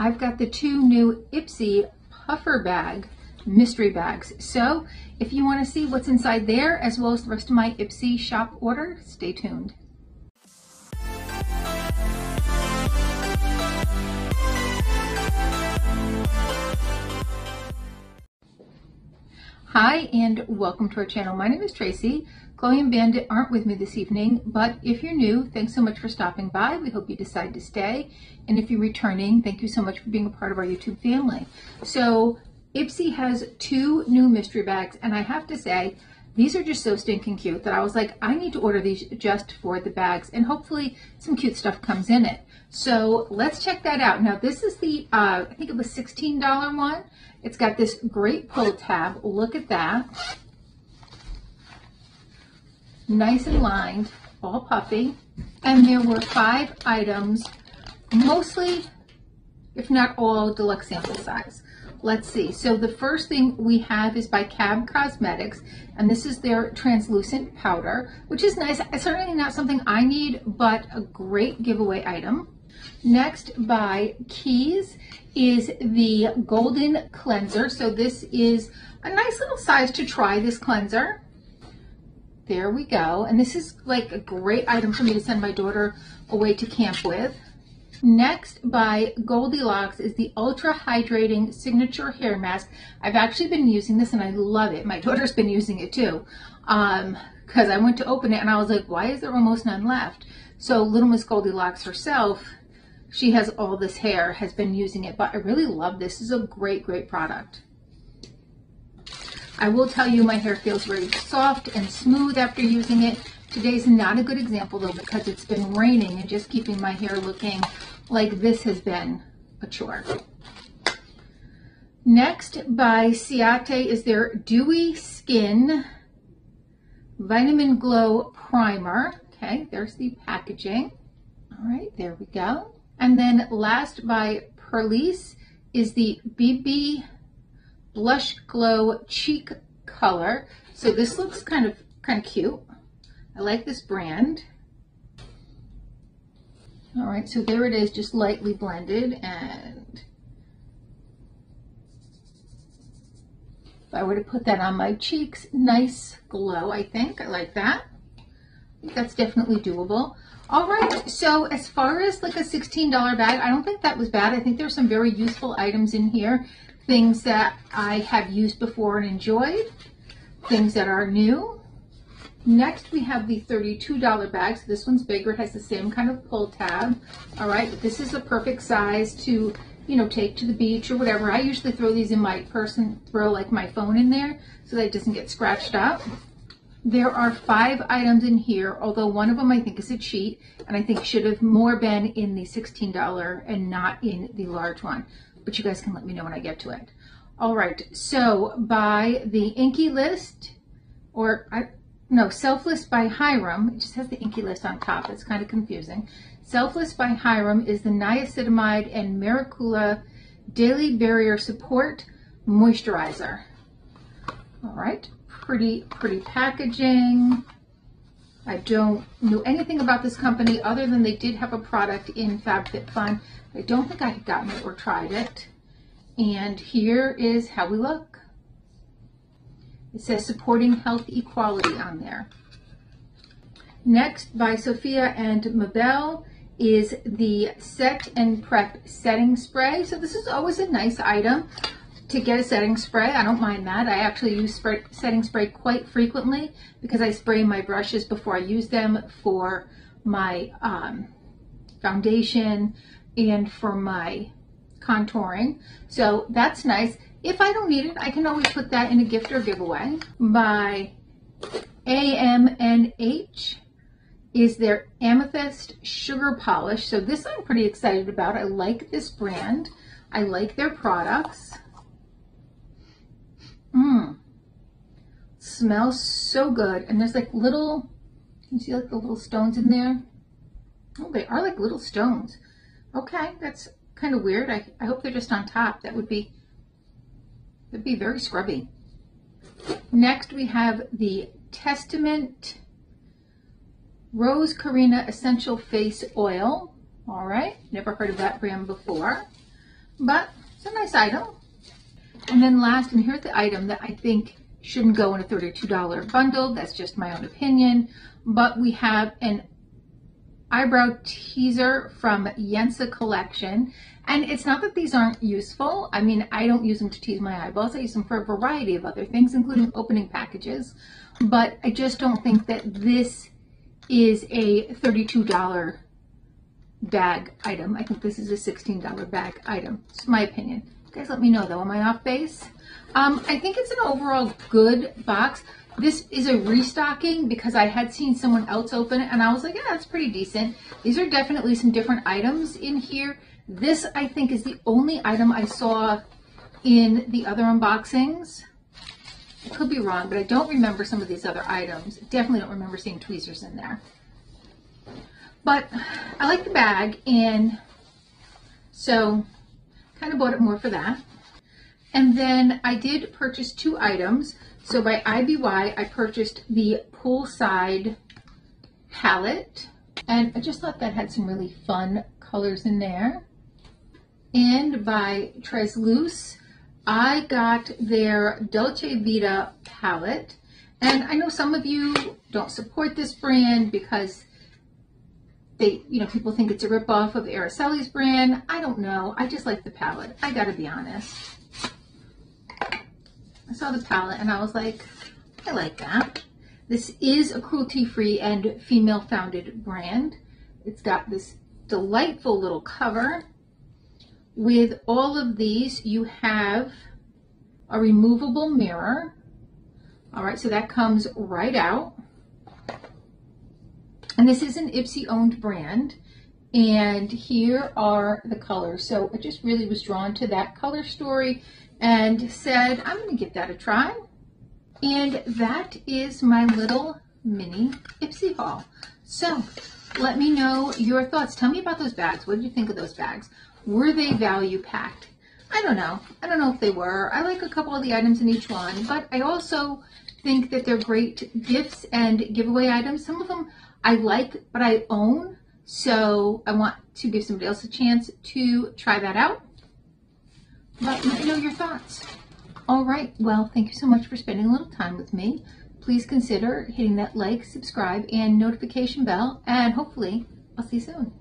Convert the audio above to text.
I've got the two new Ipsy puffer bag mystery bags. So if you want to see what's inside there, as well as the rest of my Ipsy shop order, stay tuned. Hi and welcome to our channel. My name is Tracy. Chloe and Bandit aren't with me this evening, but if you're new, thanks so much for stopping by. We hope you decide to stay. And if you're returning, thank you so much for being a part of our YouTube family. So Ipsy has two new mystery bags, and I have to say, these are just so stinking cute that I was like, I need to order these just for the bags, and hopefully some cute stuff comes in it. So let's check that out. Now this is the, I think it was $16 one. It's got this great pull tab. Look at that. Nice and lined, all puffy. And there were 5 items, mostly, if not all, deluxe sample size. Let's see. So the first thing we have is by Cab Cosmetics, and this is their translucent powder, which is nice. It's certainly not something I need, but a great giveaway item. Next, by Keys, is the Golden Cleanser. So this is a nice little size to try this cleanser. There we go. And this is like a great item for me to send my daughter away to camp with. Next, by Goldilocks, is the Ultra Hydrating Signature Hair Mask. I've actually been using this and I love it. My daughter's been using it too. Because I went to open it and I was like, why is there almost none left? So Little Miss Goldilocks herself, she has all this hair, has been using it, but I really love this. This is a great, great product. I will tell you, my hair feels very soft and smooth after using it. Today's not a good example though, because it's been raining and just keeping my hair looking like this has been a chore. Next, by Ciate, is their Dewy Skin Vitamin Glow Primer. Okay, there's the packaging. All right, there we go. And then last, by Perlice, is the BB Blush Glow Cheek Color. So this looks kind of cute. I like this brand. All right, so there it is, just lightly blended. And if I were to put that on my cheeks, nice glow, I think. I like that. I think that's definitely doable. All right, so as far as like a $16 bag, I don't think that was bad. I think there's some very useful items in here. Things that I have used before and enjoyed. Things that are new. Next, we have the $32 bag. So this one's bigger. It has the same kind of pull tab. All right, but this is a perfect size to, you know, take to the beach or whatever. I usually throw these in my purse and throw like my phone in there so that it doesn't get scratched up. There are 5 items in here, although one of them I think is a cheat, and I think should have more been in the $16 and not in the large one. But you guys can let me know when I get to it. All right, so by the Inky List, Selfless by Hyram. It just has the Inky List on top. It's kind of confusing. Selfless by Hyram is the Niacinamide and Maricula Daily Barrier Support Moisturizer. All right. Pretty packaging. I don't know anything about this company other than they did have a product in FabFitFun. I don't think I had gotten it or tried it. And here is how we look. It says supporting health equality on there. Next, by Sophia and Mabel, is the Set and Prep Setting Spray. So this is always a nice item to get a setting spray. I don't mind that. I actually use setting spray quite frequently because I spray my brushes before I use them for my foundation and for my contouring. So that's nice. If I don't need it, I can always put that in a gift or giveaway. By AMNH is their Amethyst Sugar Polish. So this I'm pretty excited about. I like this brand. I like their products. Smells so good. And there's like little, you see like the little stones in there? Oh, they are like little stones. Okay, that's kind of weird. I hope they're just on top. That'd be very scrubby. Next we have the Testament Rose Carina Essential Face Oil. All right, never heard of that brand before. but it's a nice item. And then last, and here's the item that I think shouldn't go in a $32 bundle. That's just my own opinion. But we have an eyebrow teaser from Yensa Collection. And it's not that these aren't useful. I mean, I don't use them to tease my eyeballs. I use them for a variety of other things, including opening packages. But I just don't think that this is a $32 bag item. I think this is a $16 bag item. It's my opinion. You guys let me know though, am I off base? I think it's an overall good box. This is a restocking because I had seen someone else open it and I was like, yeah, that's pretty decent. These are definitely some different items in here. This, I think, is the only item I saw in the other unboxings. I could be wrong, but I don't remember some of these other items. Definitely don't remember seeing tweezers in there. But I like the bag, and so kind of bought it more for that. And then I did purchase 2 items. So by IBY, I purchased the Poolside palette, and I just thought that had some really fun colors in there. And by Tresluce, I got their Dolce Vita palette. And I know some of you don't support this brand because they, people think it's a ripoff of Araceli's brand. I don't know. I just like the palette. I gotta be honest. I saw the palette and I was like, I like that. This is a cruelty-free and female-founded brand. It's got this delightful little cover. With all of these, you have a removable mirror. All right, so that comes right out. And this is an Ipsy-owned brand. And here are the colors. So I just really was drawn to that color story and said, I'm going to give that a try. And that is my little mini Ipsy haul. So let me know your thoughts. Tell me about those bags. What did you think of those bags? Were they value packed? I don't know. I don't know if they were. I like a couple of the items in each one, but I also think that they're great gifts and giveaway items. Some of them I like, but I own. So I want to give somebody else a chance to try that out. But let me know your thoughts. All right. Well, thank you so much for spending a little time with me. Please consider hitting that like, subscribe, and notification bell. And hopefully I'll see you soon.